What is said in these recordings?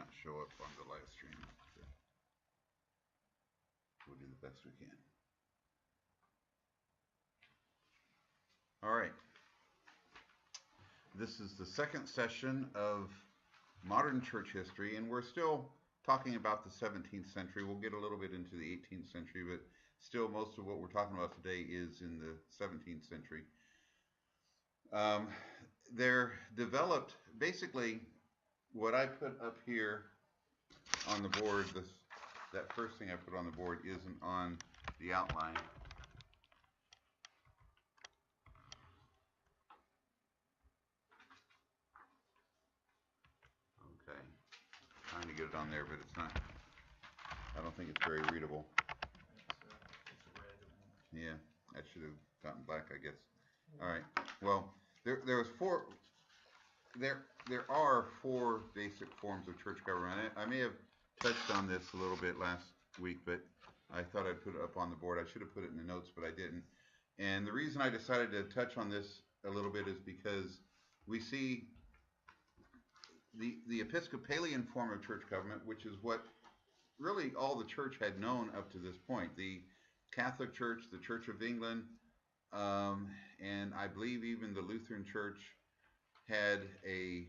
not show up on the live stream. So we'll do the best we can. All right. This is the second session of modern church history, and we're still talking about the 17th century. We'll get a little bit into the 18th century, but still most of what we're talking about today is in the 17th century. They're developed, basically, what I put up here on the board, that first thing I put on the board isn't on the outline. Okay, trying to get it on there, but it's not, I don't think it's very readable. It's red. Yeah, I should have gotten black, I guess. All right, well, there are four basic forms of church government. I may have touched on this a little bit last week, but I thought I'd put it up on the board. I should have put it in the notes, but I didn't. And the reason I decided to touch on this a little bit is because we see the Episcopalian form of church government, which is what really all the church had known up to this point. The Catholic Church, the Church of England, and I believe even the Lutheran Church had a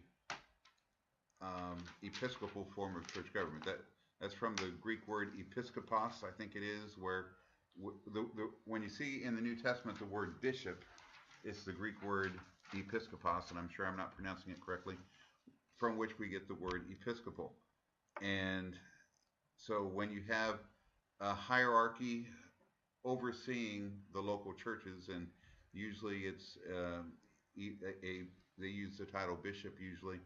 episcopal form of church government. That's from the Greek word episkopos, I think it is, where when you see in the New Testament the word bishop, it's the Greek word episkopos, and I'm sure I'm not pronouncing it correctly, from which we get the word episcopal. And so when you have a hierarchy overseeing the local churches, and usually it's they use the title bishop usually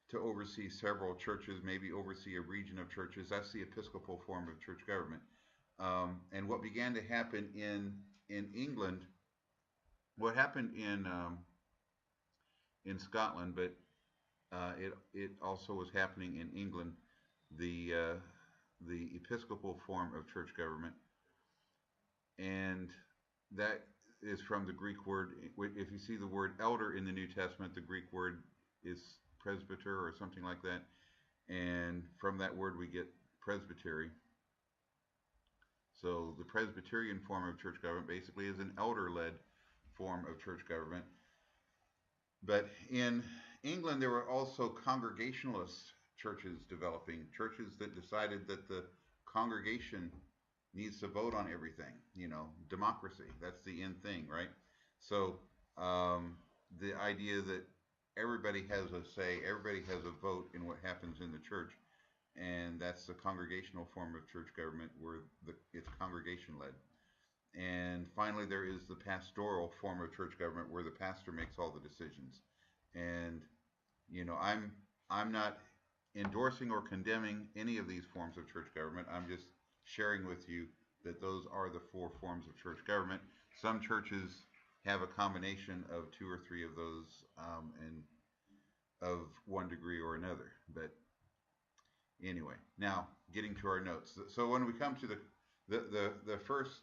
to oversee several churches, maybe oversee a region of churches. That's the episcopal form of church government. And what began to happen in England, what happened in Scotland, but it also was happening in England, the episcopal form of church government, and that is from the Greek word. If you see the word elder in the New Testament, the Greek word is presbyter or something like that, and from that word we get presbytery. So the Presbyterian form of church government basically is an elder-led form of church government. But in England, there were also Congregationalist churches developing, churches that decided that the congregation needs to vote on everything, democracy, that's the end thing, right? So the idea that everybody has a say, everybody has a vote in what happens in the church, and that's the congregational form of church government where it's congregation-led. And finally, there is the pastoral form of church government where the pastor makes all the decisions. And I'm not endorsing or condemning any of these forms of church government. I'm just sharing with you that those are the four forms of church government. Some churches have a combination of two or three of those, and of one degree or another. But anyway, now getting to our notes. So when we come to the first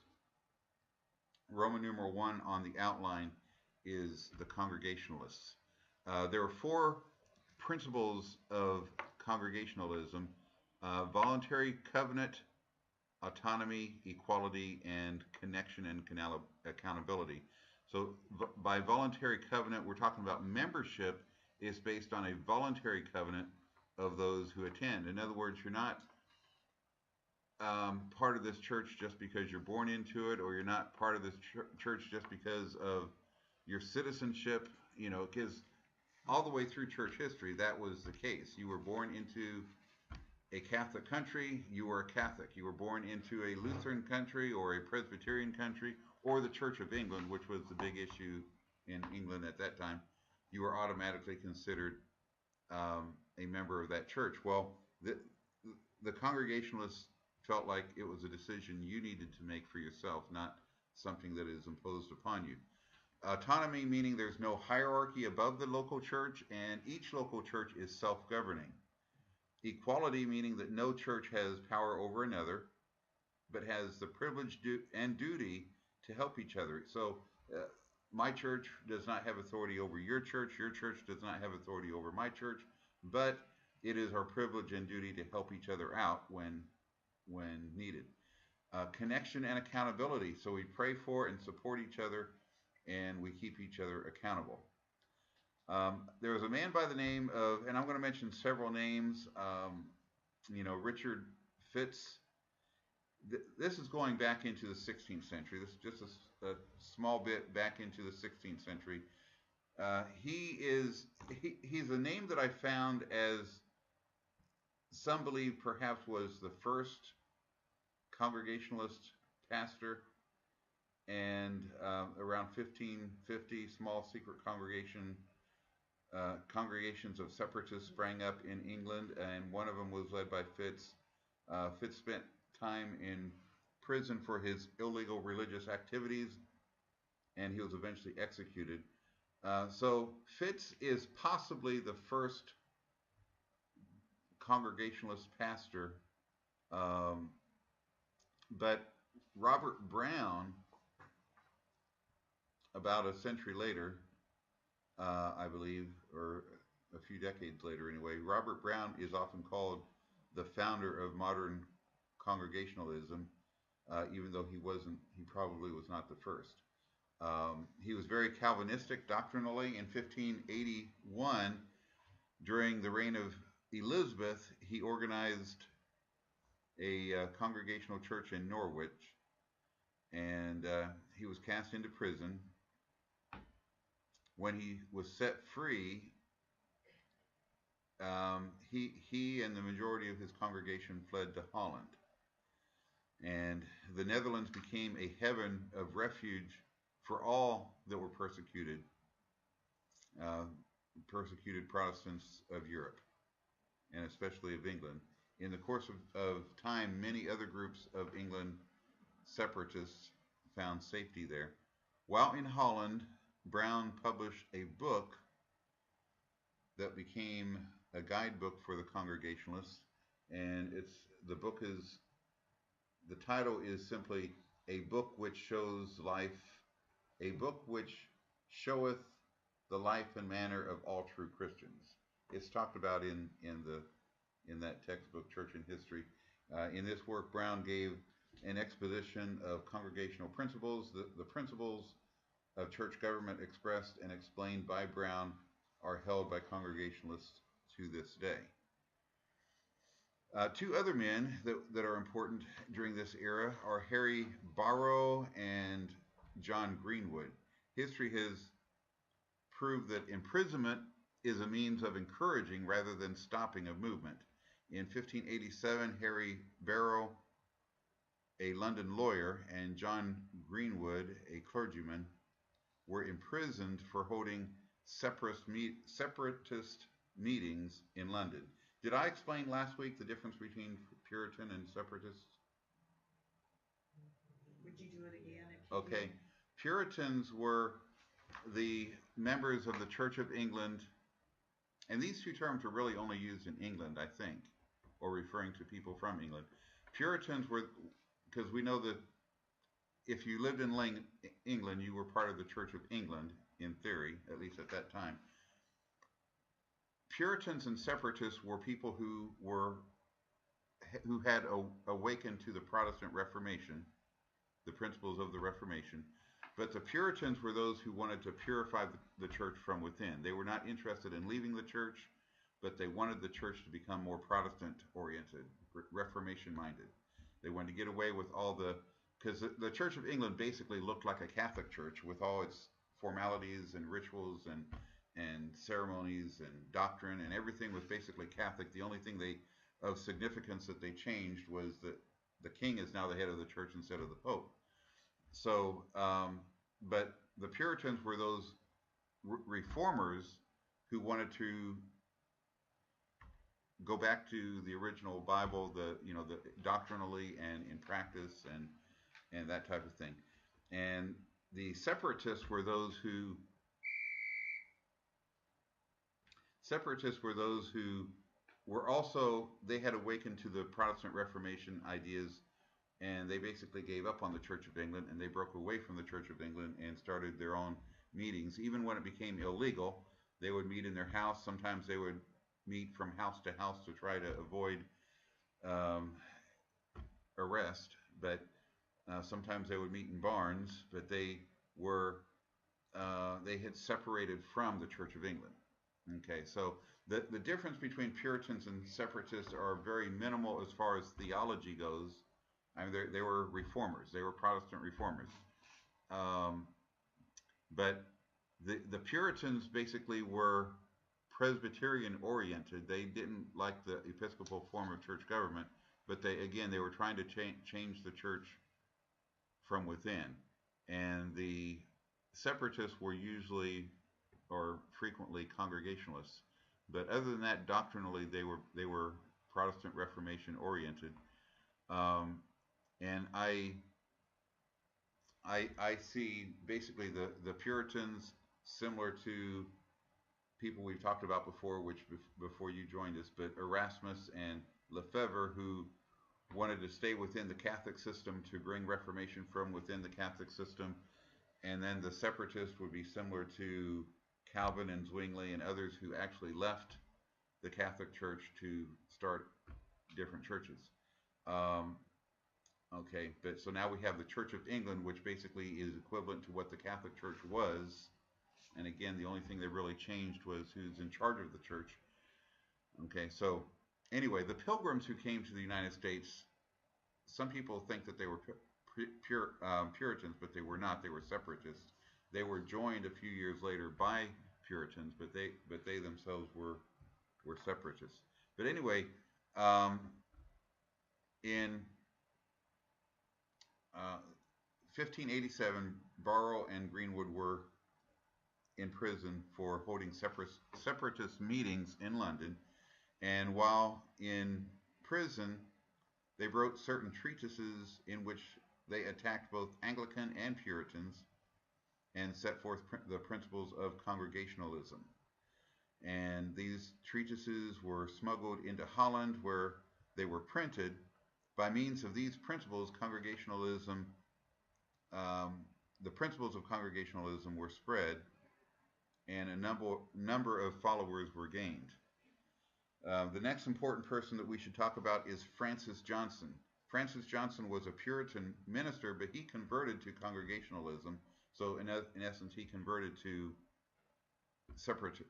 Roman numeral 1 on the outline is the Congregationalists. There are four principles of Congregationalism: voluntary covenant, autonomy, equality, and connection and accountability. So by voluntary covenant, we're talking about membership is based on a voluntary covenant of those who attend. In other words, you're not part of this church just because you're born into it, or you're not part of this church just because of your citizenship, because all the way through church history, that was the case. You were born into a Catholic country, you were a Catholic. You were born into a Lutheran country or a Presbyterian country or the Church of England, which was the big issue in England at that time. You were automatically considered a member of that church. Well, the Congregationalists felt like it was a decision you needed to make for yourself, not something that is imposed upon you. Autonomy, meaning there's no hierarchy above the local church, and each local church is self-governing. Equality, meaning that no church has power over another, but has the privilege and duty to help each other. So my church does not have authority over your church does not have authority over my church, but it is our privilege and duty to help each other out when needed. Connection and accountability. So we pray for and support each other, and we keep each other accountable. There was a man by the name of, and I'm going to mention several names. Richard Fitz. This is going back into the 16th century. This is just a small bit back into the 16th century. He's a name that I found as some believe perhaps was the first Congregationalist pastor, and around 1550, small secret congregations of separatists sprang up in England, and one of them was led by Fitz. Fitz spent time in prison for his illegal religious activities, and he was eventually executed. So Fitz is possibly the first Congregationalist pastor, but Robert Brown, about a century later, I believe, or a few decades later anyway, Robert Brown is often called the founder of modern Congregationalism, even though he probably was not the first. He was very Calvinistic doctrinally. In 1581, during the reign of Elizabeth, he organized a congregational church in Norwich, and he was cast into prison. When he was set free, he and the majority of his congregation fled to Holland. And the Netherlands became a heaven of refuge for all that were persecuted Protestants of Europe, and especially of England. In the course of time, many other groups of England separatists found safety there. While in Holland, Brown published a book that became a guidebook for the Congregationalists, and the title is simply "A Book Which Shows Life, a Book Which Showeth the Life and Manner of All True Christians." It's talked about in that textbook, Church and History. In this work, Brown gave an exposition of congregational principles. The principles of church government expressed and explained by Brown are held by Congregationalists to this day. Two other men that are important during this era are Harry Barrow and John Greenwood. History has proved that imprisonment is a means of encouraging rather than stopping a movement. In 1587, Harry Barrow, a London lawyer, and John Greenwood, a clergyman, were imprisoned for holding separatist meetings in London. Did I explain last week the difference between Puritan and separatists? Would you do it again? Okay. Puritans were the members of the Church of England, and these two terms are really only used in England, I think, or referring to people from England. Puritans were, because we know that if you lived in England, you were part of the Church of England, in theory, at least at that time. Puritans and separatists were people who had awakened to the Protestant Reformation, the principles of the Reformation. But the Puritans were those who wanted to purify the church from within. They were not interested in leaving the church, but they wanted the church to become more Protestant-oriented, Reformation-minded. They wanted to get away with all because the Church of England basically looked like a Catholic church with all its formalities and rituals and ceremonies and doctrine, and everything was basically Catholic. The only thing of significance that they changed was that the king is now the head of the church instead of the pope. So, but the Puritans were those reformers who wanted to go back to the original Bible, the doctrinally and in practice and that type of thing. And the separatists were those who were also, they had awakened to the Protestant Reformation ideas, and they basically gave up on the Church of England, and they broke away from the Church of England and started their own meetings. Even when it became illegal, they would meet in their house. Sometimes they would meet from house to house to try to avoid um, arrest, but sometimes they would meet in barns, but were they had separated from the Church of England. Okay, so the difference between Puritans and separatists are very minimal as far as theology goes. I mean, they were reformers, they were Protestant reformers. Um, but the Puritans basically were Presbyterian oriented. They didn't like the Episcopal form of church government, but they were trying to change the church from within. And the separatists were usually or frequently Congregationalists. But other than that, doctrinally, they were Protestant Reformation oriented. Um, and I see basically the Puritans similar to people we've talked about before, which before you joined us, but Erasmus and Lefebvre, who wanted to stay within the Catholic system to bring Reformation from within the Catholic system. And then the separatists would be similar to Calvin and Zwingli and others who actually left the Catholic Church to start different churches. Um, okay, but so now we have the Church of England, which basically is equivalent to what the Catholic Church was. And again, the only thing that really changed was who's in charge of the church. Okay, so anyway, the Pilgrims who came to the United States, some people think that they were Puritans, but they were not. They were separatists. They were joined a few years later by Puritans, but they themselves were separatists. But anyway, um, in 1587, Barrow and Greenwood were in prison for holding separatist meetings in London. And while in prison, they wrote certain treatises in which they attacked both Anglican and Puritans and set forth the principles of Congregationalism. And these treatises were smuggled into Holland, where they were printed. By means of these principles, um, the principles of Congregationalism were spread, and a number of followers were gained. The next important person that we should talk about is Francis Johnson. Francis Johnson was a Puritan minister, but he converted to Congregationalism. So in essence, he converted to separatism,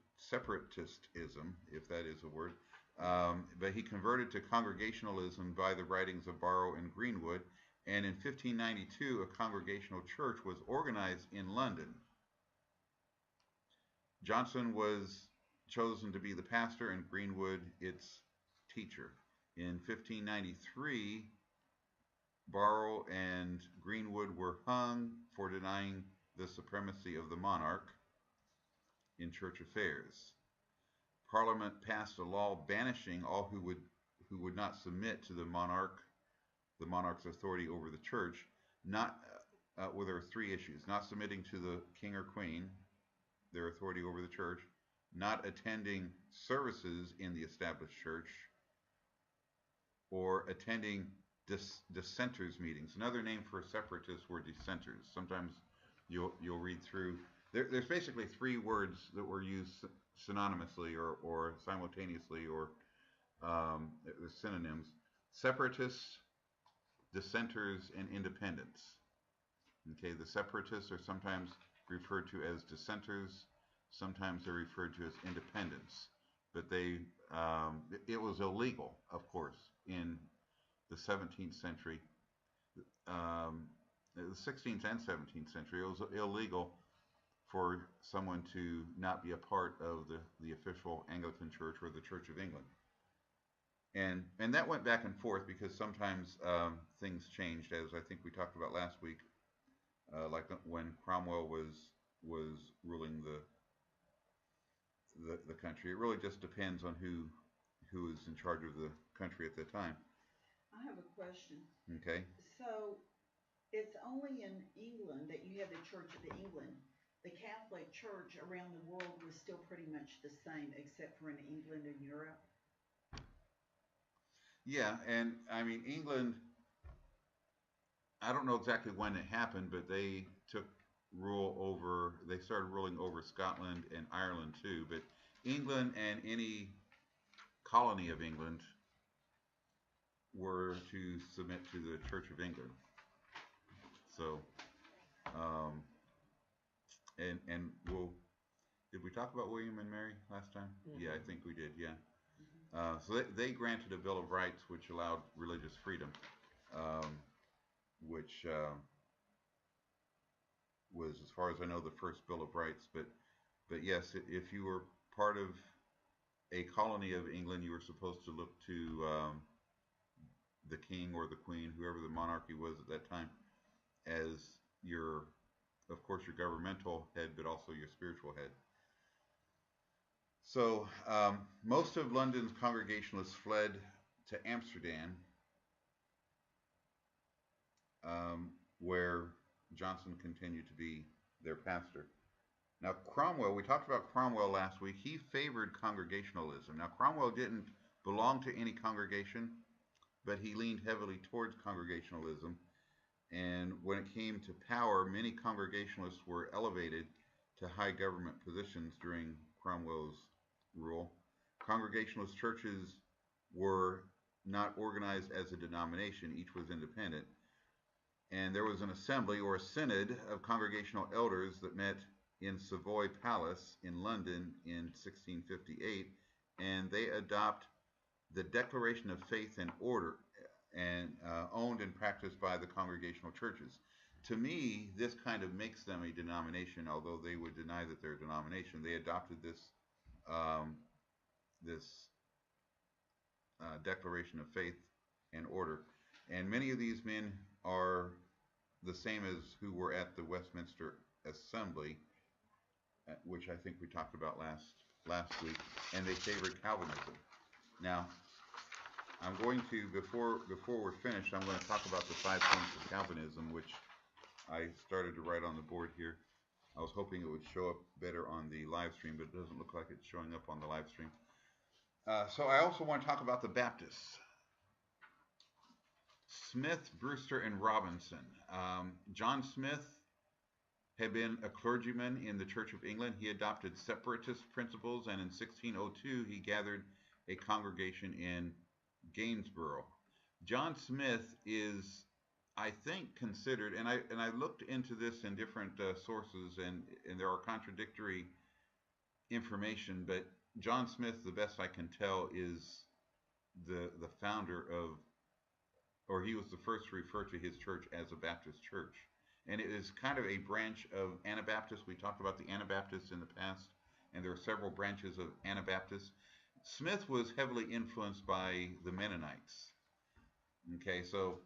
if that is a word. But he converted to Congregationalism by the writings of Barrow and Greenwood. And in 1592, a congregational church was organized in London. Johnson was chosen to be the pastor and Greenwood its teacher. In 1593, Barrow and Greenwood were hung for denying the supremacy of the monarch in church affairs. Parliament passed a law banishing all who would not submit to the monarch's authority over the church. Not well, there were three issues: not submitting to the king or queen, their authority over the church; not attending services in the established church; or attending dissenters meetings. Another name for separatists were dissenters. Sometimes you'll read through. There's basically three words that were used synonymously or simultaneously or synonyms: separatists, dissenters, and independents. Okay, the separatists are sometimes referred to as dissenters. Sometimes they're referred to as independents. But it was illegal, of course, in the 17th century, the 16th and 17th century. It was illegal for someone to not be a part of the official Anglican Church or the Church of England. And that went back and forth because sometimes things changed, as I think we talked about last week, like when Cromwell was ruling the country. It really just depends on who is in charge of the country at the time. I have a question. Okay. So it's only in England that you have the Church of England. The Catholic Church around the world was still pretty much the same, except for in England and Europe. Yeah, and I mean England. I don't know exactly when it happened, but they took rule over. They started ruling over Scotland and Ireland too. But England and any colony of England were to submit to the Church of England. So, um, and we'll, did we talk about William and Mary last time? Mm-hmm. Yeah, I think we did. Yeah. So they granted a Bill of Rights which allowed religious freedom, which was, as far as I know, the first Bill of Rights. But yes, if you were part of a colony of England, you were supposed to look to the king or the queen, whoever the monarchy was at that time, as your, of course, your governmental head, but also your spiritual head. So most of London's Congregationalists fled to Amsterdam, where Johnson continued to be their pastor. Now Cromwell, we talked about Cromwell last week. He favored Congregationalism. Now Cromwell didn't belong to any congregation, but he leaned heavily towards Congregationalism. And when it came to power, many Congregationalists were elevated to high government positions during Cromwell's rule. Congregationalist churches were not organized as a denomination, each was independent. And there was an assembly or a synod of congregational elders that met in Savoy Palace in London in 1658, and they adopt the Declaration of Faith and Order, and owned and practiced by the congregational churches. To me, this kind of makes them a denomination, although they would deny that they're a denomination. They adopted this Declaration of Faith and Order, and many of these men are the same as who were at the Westminster Assembly, which I think we talked about last week, and they favored Calvinism. Now, I'm going to, before we're finished, I'm going to talk about the 5 points of Calvinism, which I started to write on the board here. I was hoping it would show up better on the live stream, but it doesn't look like it's showing up on the live stream. So I also want to talk about the Baptists. Smith, Brewster, and Robinson. John Smith had been a clergyman in the Church of England. He adopted separatist principles, and in 1602 he gathered a congregation in Gainsborough. John Smith is, I think, considered, and I looked into this in different sources, and there are contradictory information, but John Smith, the best I can tell, is the founder of, or he was the first to refer to his church as a Baptist church. And it is kind of a branch of Anabaptists. We talked about the Anabaptists in the past, and there are several branches of Anabaptists. Smith was heavily influenced by the Mennonites. Okay, so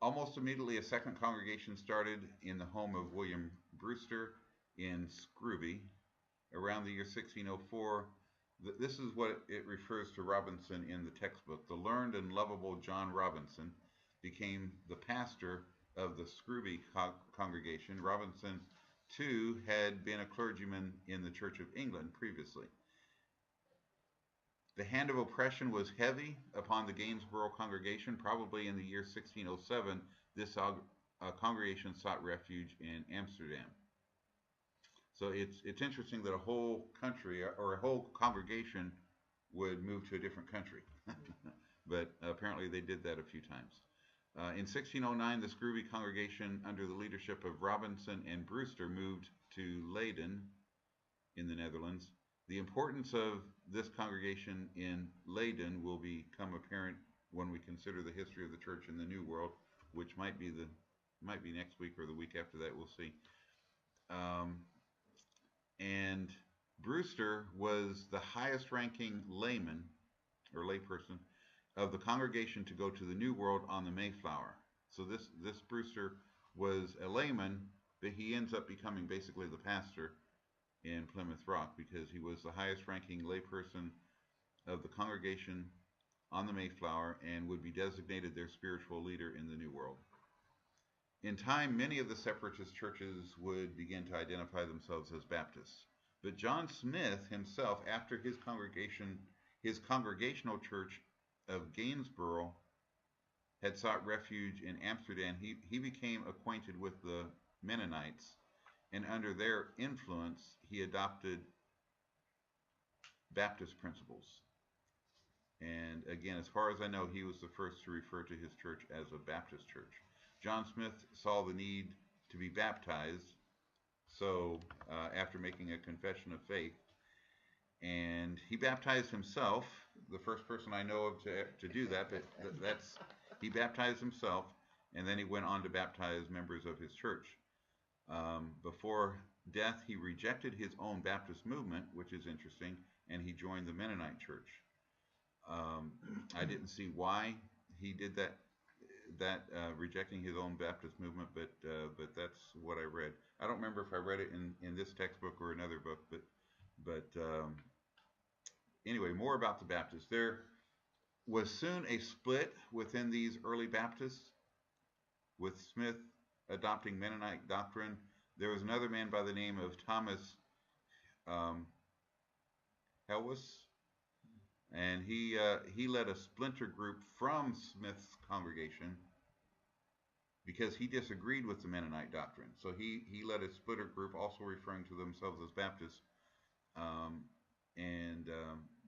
almost immediately a second congregation started in the home of William Brewster in Scrooby around the year 1604. This is what it refers to Robinson in the textbook. The learned and lovable John Robinson became the pastor of the Scrooby congregation. Robinson, too, had been a clergyman in the Church of England previously. The hand of oppression was heavy upon the Gainsborough congregation. Probably in the year 1607, this congregation sought refuge in Amsterdam. So it's interesting that a whole country or a whole congregation would move to a different country. But apparently they did that a few times. In 1609, the Scrooby congregation, under the leadership of Robinson and Brewster, moved to Leiden in the Netherlands. The importance of this congregation in Leiden will become apparent when we consider the history of the church in the New World, which might be next week or the week after that. We'll see. And Brewster was the highest-ranking layman or layperson of the congregation to go to the New World on the Mayflower. So this Brewster was a layman, but he ends up becoming basically the pastor in Plymouth Rock because he was the highest-ranking layperson of the congregation on the Mayflower and would be designated their spiritual leader in the New World. In time, many of the separatist churches would begin to identify themselves as Baptists. But John Smith himself, after his congregational church of Gainsborough had sought refuge in Amsterdam, he became acquainted with the Mennonites, and under their influence, he adopted Baptist principles. And again, as far as I know, he was the first to refer to his church as a Baptist church. John Smith saw the need to be baptized, so after making a confession of faith, and he baptized himself, the first person I know of to do that, but he baptized himself, and then he went on to baptize members of his church. Before death, he rejected his own Baptist movement, which is interesting, and he joined the Mennonite church. I didn't see why he did that, rejecting his own Baptist movement, but that's what I read. I don't remember if I read it in this textbook or another book, but anyway, more about the Baptists. There was soon a split within these early Baptists, with Smith adopting Mennonite doctrine. There was another man by the name of Thomas Helwys, and he led a splinter group from Smith's congregation because he disagreed with the Mennonite doctrine. So he led a splinter group, also referring to themselves as Baptists,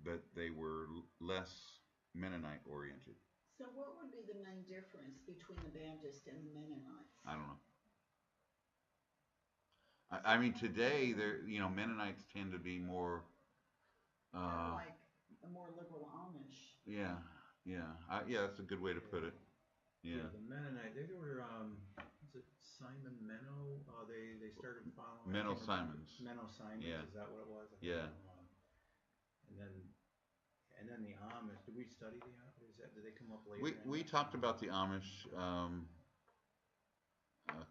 but they were less Mennonite oriented. So what would be the main difference between the Baptist and the Mennonites? I don't know. I mean, today, Mennonites tend to be more. Like a more liberal Amish. Yeah, yeah, that's a good way to put it. Yeah. The Mennonite, they were, is it Simon Menno? They started following. Menno Simons. Menno Simons, Yeah. Is that what it was? Yeah. And then the Amish. Did we study the Amish? Did they come up later? We talked about the Amish a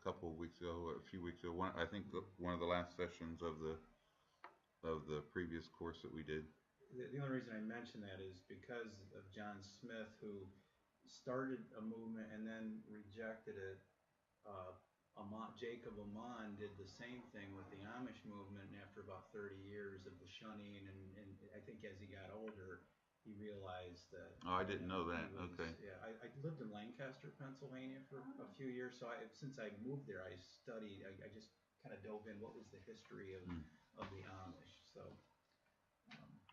couple of weeks ago, or a few weeks ago. I think one of the last sessions of the previous course that we did. The only reason I mention that is because of John Smith, who started a movement and then rejected it. Jacob Amon did the same thing with the Amish movement, and after about 30 years of the shunning, and I think as he got older, he realized that. Oh, I didn't know that. Okay. Yeah, I lived in Lancaster, Pennsylvania for a few years, so since I moved there, I studied. I just kind of dove in what was the history of the Amish. So.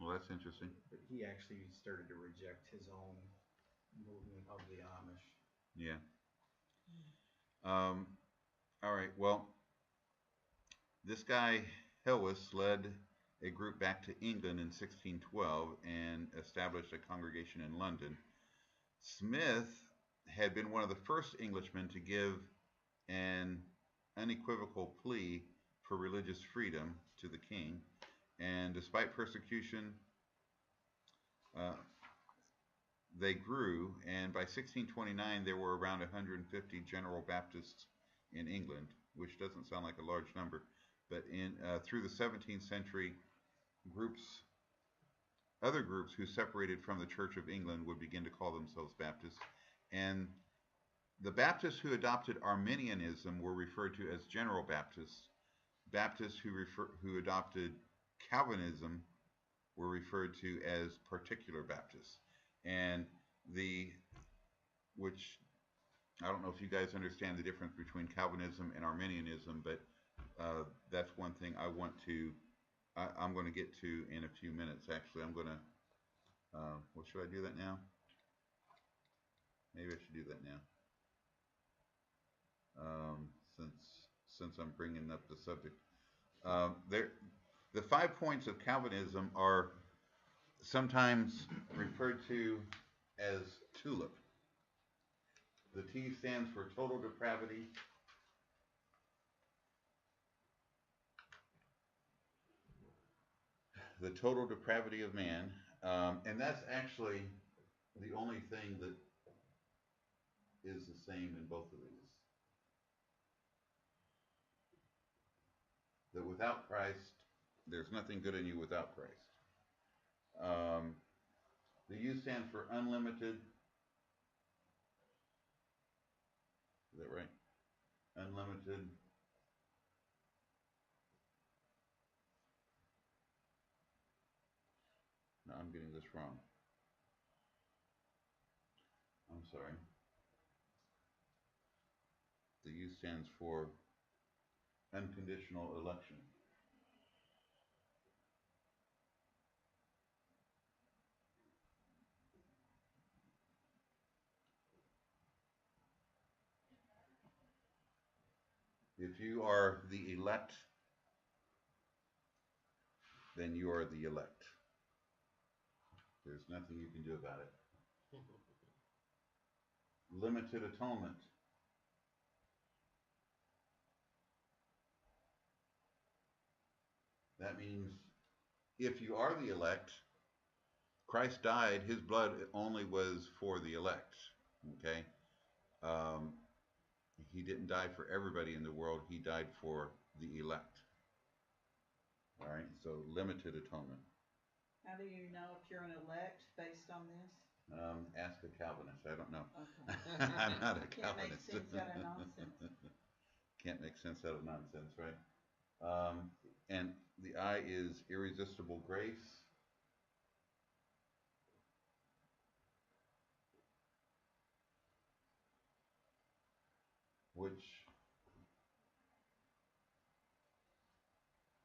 Well, that's interesting. But he actually started to reject his own movement of the Amish. Yeah. All right. Well, this guy Helwys led a group back to England in 1612 and established a congregation in London. Smith had been one of the first Englishmen to give an unequivocal plea for religious freedom to the king, and despite persecution, they grew, and by 1629 there were around 150 General Baptists in England, which doesn't sound like a large number, but through the 17th century, other groups who separated from the Church of England would begin to call themselves Baptists, and the Baptists who adopted Arminianism were referred to as General Baptists. Baptists who adopted Calvinism were referred to as Particular Baptists, and which I don't know if you guys understand the difference between Calvinism and Arminianism, but that's one thing I'm going to get to in a few minutes. Actually, I'm going to. Well, should I do that now? Maybe I should do that now. Since I'm bringing up the subject. The 5 points of Calvinism are sometimes referred to as TULIP. The T stands for total depravity. The total depravity of man. And that's actually the only thing that is the same in both of these. That without Christ, there's nothing good in you without Christ. The U stands for unlimited. Is that right? Unlimited. No, I'm getting this wrong. I'm sorry. The U stands for unconditional election. If you are the elect, then you are the elect. There's nothing you can do about it. Limited atonement. That means if you are the elect, Christ died, his blood only was for the elect. Okay? Um, he didn't die for everybody in the world, he died for the elect. All right, so limited atonement. How do you know if you're an elect based on this? Ask a Calvinist. I don't know. Okay. I'm not a Can't make Calvinist. sense out of nonsense. Can't make sense out of nonsense, right? And the I is irresistible grace. Which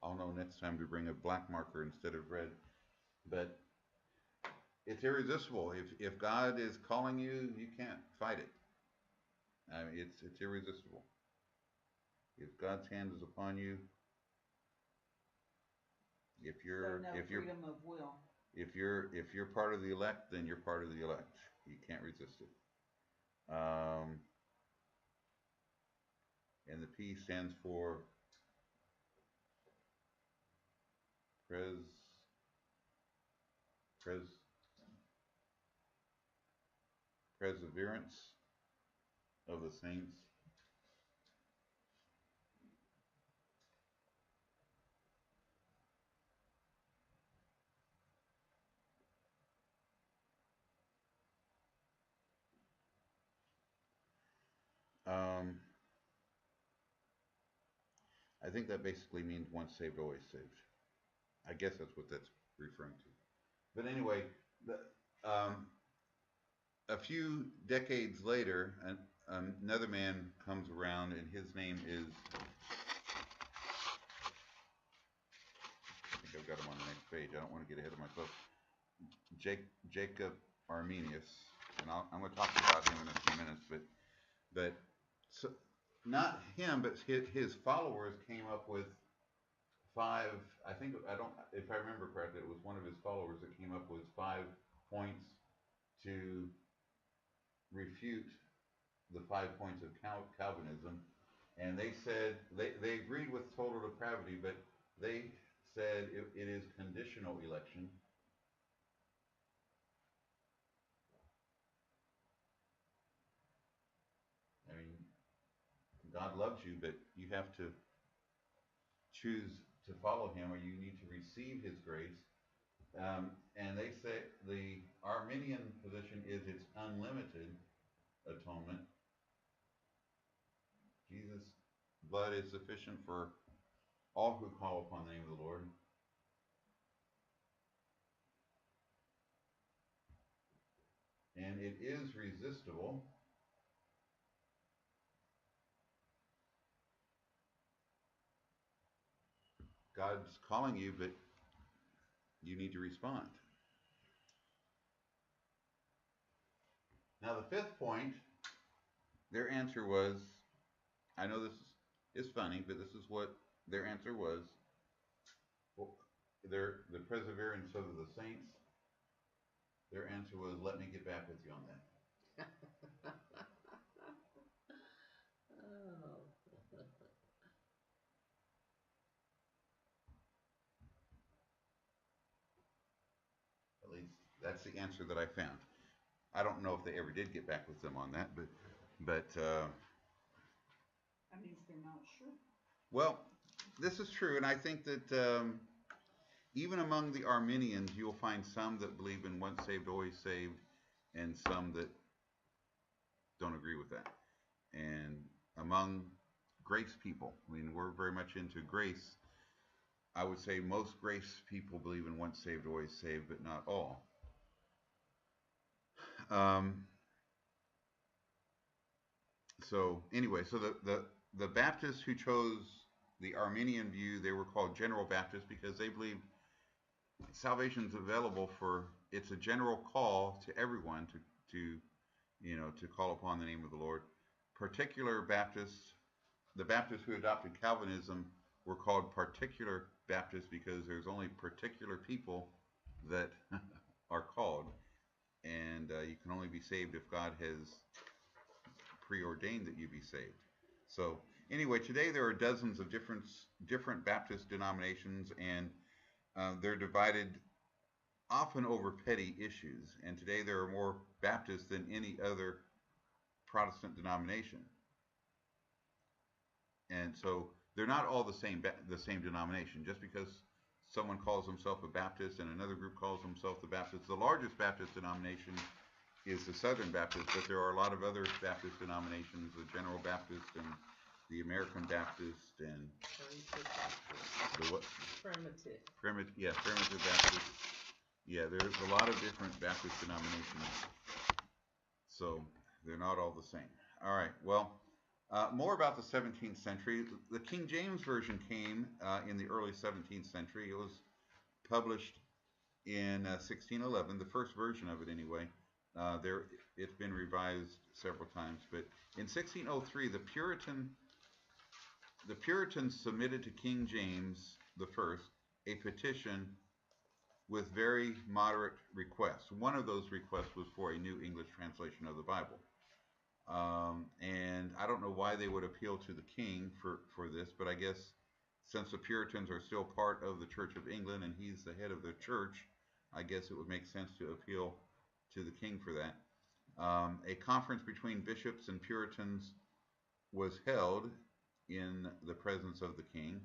I'll know next time to bring a black marker instead of red. But it's irresistible. If God is calling you, you can't fight it. I mean, it's irresistible. If God's hand is upon you, if you're So no if you're freedom of will. if you're part of the elect, then you're part of the elect. You can't resist it. And the P stands for pres pres perseverance of the saints. Um, I think that basically means once saved, always saved. I guess that's what that's referring to. But anyway, a few decades later, another man comes around, and his name is, I think I've got him on the next page. I don't want to get ahead of myself. Jacob Arminius, and I'm going to talk about him in a few minutes. But so, not him, but his followers came up with five. I think I don't. If I remember correctly, it was one of his followers that came up with 5 points to refute the 5 points of Calvinism, and they said they agreed with total depravity, but they said it is conditional election. I mean, God loves you, but you have to choose to follow him, or you need to receive his grace. And they say the Arminian position is it's unlimited atonement. Jesus' blood is sufficient for all who call upon the name of the Lord. And it is resistible. God's calling you, but you need to respond. Now, the fifth point, their answer was, I know this is funny, but this is what their answer was. The perseverance of the saints, their answer was, let me get back with you on that. At least that's the answer that I found. I don't know if they ever did get back with them on that, but That means they're not sure. well, this is true, and I think that even among the Arminians, you'll find some that believe in once saved, always saved, and some that don't agree with that. And among grace people, I mean, we're very much into grace. I would say most grace people believe in once saved, always saved, but not all. Um, so anyway, so the Baptists who chose the Arminian view, they were called General Baptists because they believed salvation's available for, it's a general call to everyone to call upon the name of the Lord. Particular Baptists the Baptists who adopted Calvinism were called particular Baptists because there's only particular people that are called, and you can only be saved if God has preordained that you be saved. So anyway, today there are dozens of different Baptist denominations, and they're divided often over petty issues. And today there are more Baptists than any other Protestant denomination. And so they're not all the same denomination. Just because someone calls himself a Baptist and another group calls themselves the Baptist, the largest Baptist denomination is the Southern Baptist, but there are a lot of other Baptist denominations, the General Baptist and the American Baptist and the what? Primitive Baptist. Yeah, there's a lot of different Baptist denominations, so they're not all the same. All right, well, more about the 17th century. The King James Version came in the early 17th century. It was published in 1611, the first version of it anyway. It's been revised several times, but in 1603, the Puritans submitted to King James I a petition with very moderate requests. One of those requests was for a New English translation of the Bible. And I don't know why they would appeal to the king for this, but I guess since the Puritans are still part of the Church of England and he's the head of the church, I guess it would make sense to appeal to the king for that. A conference between bishops and Puritans was held in the presence of the king,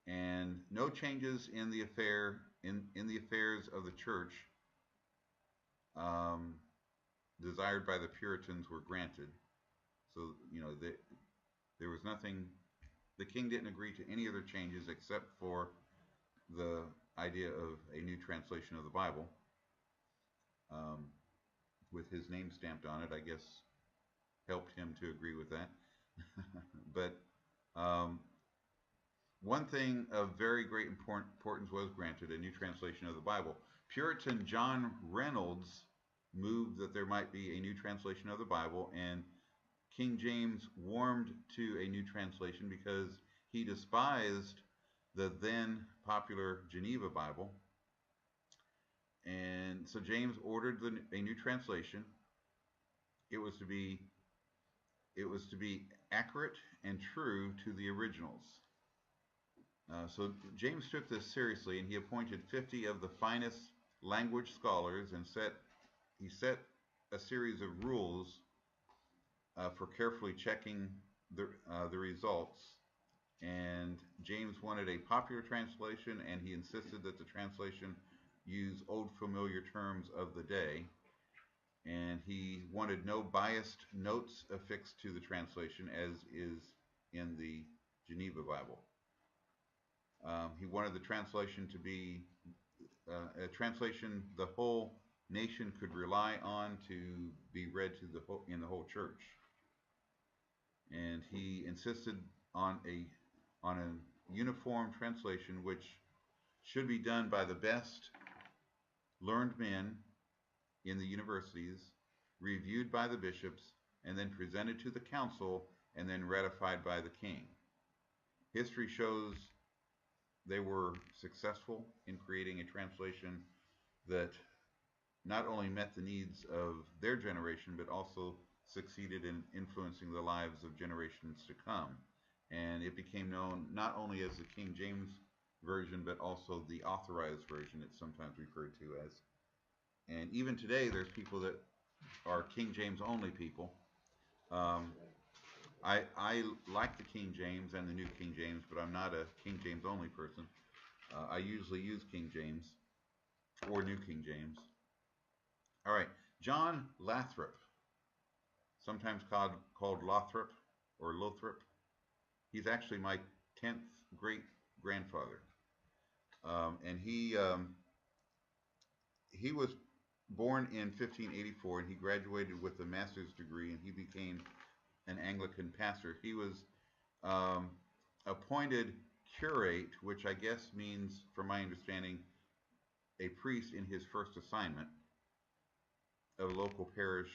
and no changes in the affairs of the church desired by the Puritans were granted. So there was nothing. The king didn't agree to any other changes except for the idea of a new translation of the Bible with his name stamped on it. I guess helped him to agree with that. But one thing of very great importance was granted: a new translation of the Bible. Puritan John Reynolds moved that there might be a new translation of the Bible, and King James warmed to a new translation because he despised the then popular Geneva Bible. And so James ordered a new translation. It was to be accurate and true to the originals. So James took this seriously, and he appointed 50 of the finest language scholars, and he set a series of rules for carefully checking the results. And James wanted a popular translation, and he insisted that the translation use old familiar terms of the day. And he wanted no biased notes affixed to the translation, as is in the Geneva Bible. He wanted the translation to be a translation the whole nation could rely on to be read in the whole church. And he insisted on a uniform translation which should be done by the best learned men in the universities, reviewed by the bishops, and then presented to the council, and then ratified by the king. History shows they were successful in creating a translation that not only met the needs of their generation, but also succeeded in influencing the lives of generations to come. And it became known not only as the King James Version, but also the Authorized Version, it's sometimes referred to as. And even today, there's people that are King James only people. I like the King James and the New King James, but I'm not a King James only person. I usually use King James or New King James. All right, John Lathrop, sometimes called Lothrop or Lothrop. He's actually my 10th great-grandfather. And he was born in 1584, and he graduated with a master's degree, and he became an Anglican pastor. He was appointed curate, which I guess means, from my understanding, a priest in his first assignment of a local parish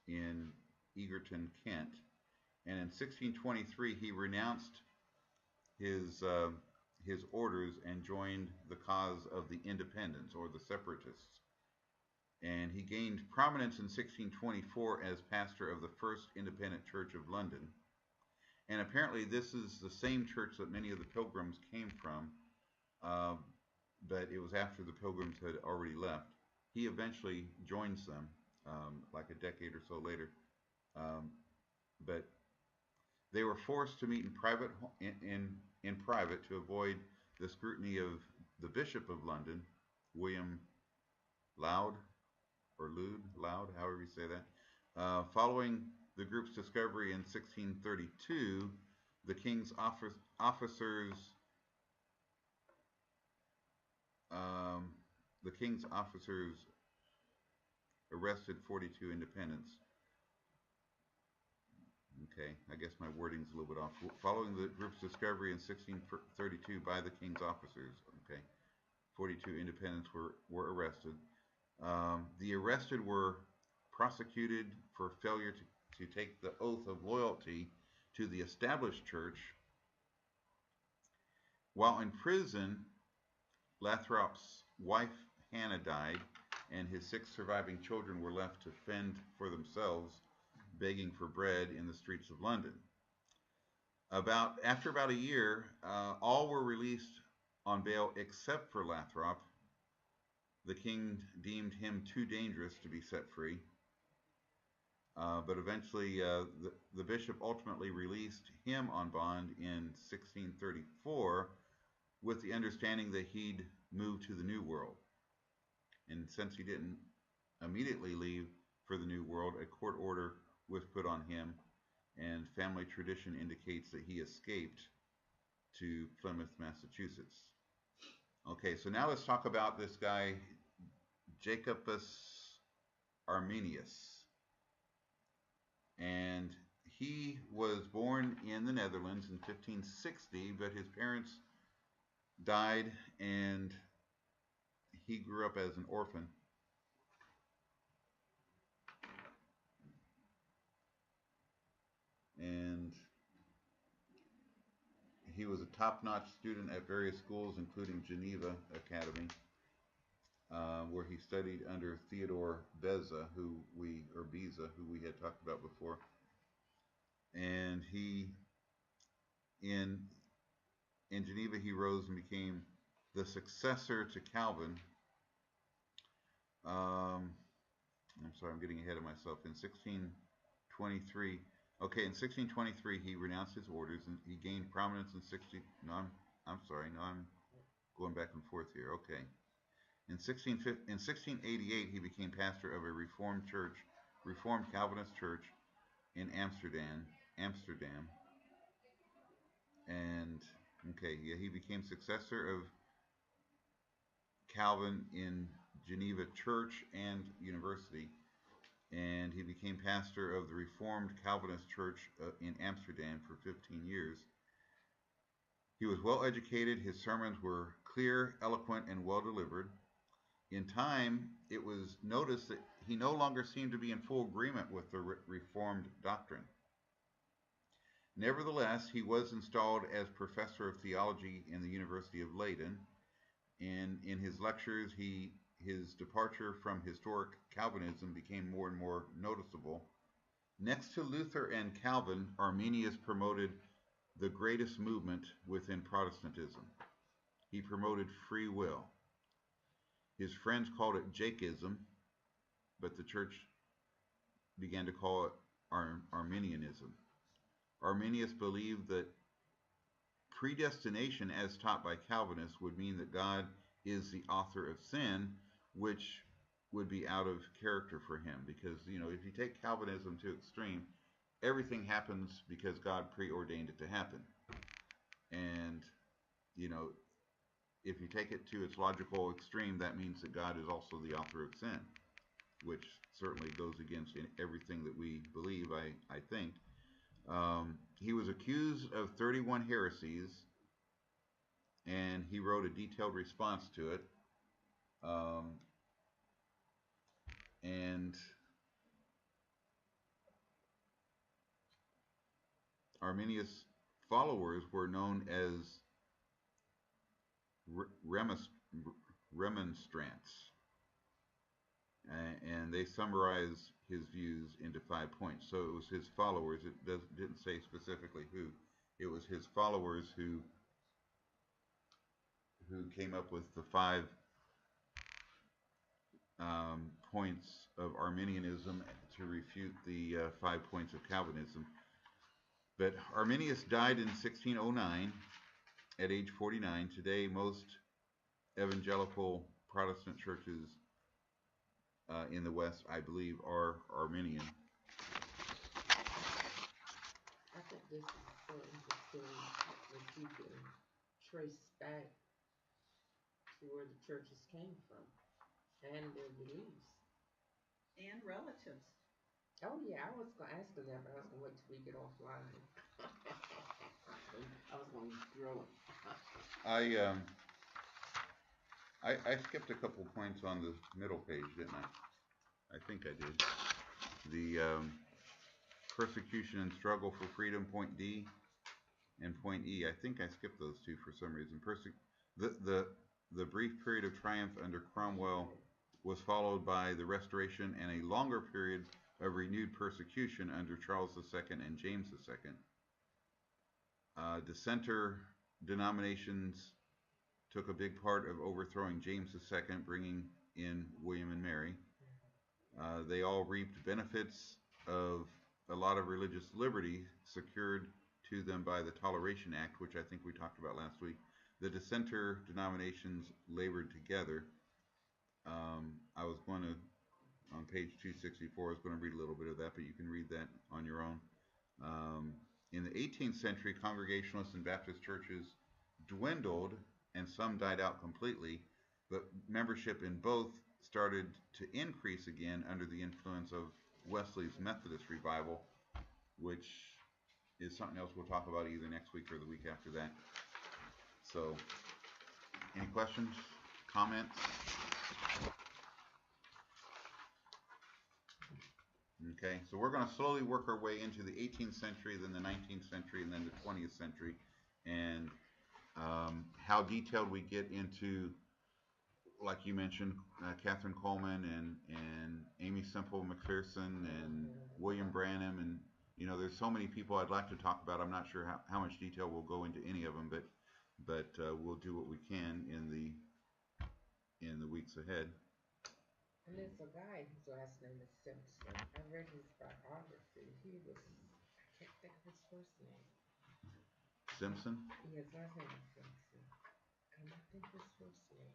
in Egerton, Kent. And in 1623, he renounced his uh, his orders and joined the cause of the independents or the separatists. And he gained prominence in 1624 as pastor of the First Independent Church of London. And apparently, this is the same church that many of the pilgrims came from, uh, but it was after the pilgrims had already left. He eventually joins them, like a decade or so later. Um, but they were forced to meet in in private to avoid the scrutiny of the Bishop of London, William Laud, or Loud, however you say that. Following the group's discovery in 1632, the king's officers um, the king's officers arrested 42 independents. Okay, I guess my wording's a little bit off. Following the group's discovery in 1632 by the king's officers, okay, 42 independents were arrested. The arrested were prosecuted for failure to take the oath of loyalty to the established church. While in prison, Lathrop's wife Hannah died, and his 6 surviving children were left to fend for themselves, begging for bread in the streets of London. After about a year, all were released on bail except for Lathrop. The king deemed him too dangerous to be set free. But eventually, the bishop ultimately released him on bond in 1634 with the understanding that he'd move to the New World. And since he didn't immediately leave for the New World, a court order was put on him, and family tradition indicates that he escaped to Plymouth, Massachusetts. Okay, so now let's talk about this guy, Jacobus Arminius. And he was born in the Netherlands in 1560, but his parents died and he grew up as an orphan. And he was a top-notch student at various schools, including Geneva Academy, where he studied under Theodore Beza, who we had talked about before. And in Geneva, he rose and became the successor to Calvin. I'm sorry, I'm getting ahead of myself. In 1623, in 1623, he renounced his orders and he gained prominence in I'm sorry, no, I'm going back and forth here. Okay. In 1688, he became pastor of a Reformed Calvinist church in Amsterdam. And, he became successor of Calvin in Geneva Church and University, and he became pastor of the Reformed Calvinist Church in Amsterdam for 15 years. He was well educated, his sermons were clear, eloquent, and well delivered. In time, it was noticed that he no longer seemed to be in full agreement with the Reformed doctrine. Nevertheless, he was installed as professor of theology in the University of Leiden, and in his lectures, his departure from historic Calvinism became more and more noticeable. Next to Luther and Calvin, Arminius promoted the greatest movement within Protestantism. He promoted free will. His friends called it Jakeism, but the church began to call it Arminianism. Arminius believed that predestination, as taught by Calvinists, would mean that God is the author of sin, which would be out of character for him. Because, if you take Calvinism to extreme, everything happens because God preordained it to happen. And, if you take it to its logical extreme, that means that God is also the author of sin, which certainly goes against everything that we believe, I think. He was accused of 31 heresies, and he wrote a detailed response to it. And Arminius' followers were known as remonstrants, and they summarize his views into 5 points. So it was his followers. Didn't say specifically who. It was his followers who came up with the 5 points of Arminianism to refute the 5 points of Calvinism. But Arminius died in 1609 at age 49. Today, most evangelical Protestant churches in the West, I believe, are Arminian. I think this is so interesting that you can trace back to where the churches came from and their beliefs. And relatives. Oh yeah, I was gonna ask them that, but I was gonna wait till we get offline. I was gonna drill it. I skipped a couple points on the middle page, didn't I? I think I did. The persecution and struggle for freedom, point D, and point E. I think I skipped those two for some reason. The brief period of triumph under Cromwell was followed by the Restoration and a longer period of renewed persecution under Charles II and James II. Dissenter denominations took a big part of overthrowing James II, bringing in William and Mary. They all reaped benefits of a lot of religious liberty secured to them by the Toleration Act, which I think we talked about last week. The dissenter denominations labored together. I was going to, on page 264, I was going to read a little bit of that, but you can read that on your own. In the 18th century, Congregationalist and Baptist churches dwindled and some died out completely, but membership in both started to increase again under the influence of Wesley's Methodist revival, which is something else we'll talk about either next week or the week after that. So, any questions, comments? Okay, so we're going to slowly work our way into the 18th century, then the 19th century, and then the 20th century, and how detailed we get into, like you mentioned, Catherine Coleman and Amy Semple McPherson and William Branham, and you know, there's so many people I'd like to talk about. I'm not sure how much detail we'll go into any of them, but we'll do what we can in the weeks ahead. And there's a guy whose last name is Simpson. I read his biography. He was, I can't think of his first name. Simpson? Yeah, his last name is Simpson. And I think his first name.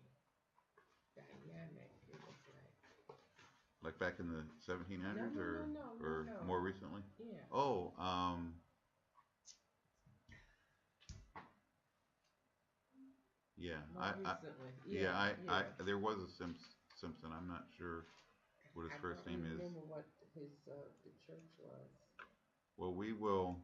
Dynamic. It was like back in the 1700s or more recently? Yeah. Oh, yeah. There was a Simpson. I'm not sure what his first name is. I don't remember what his the church was. Well, we will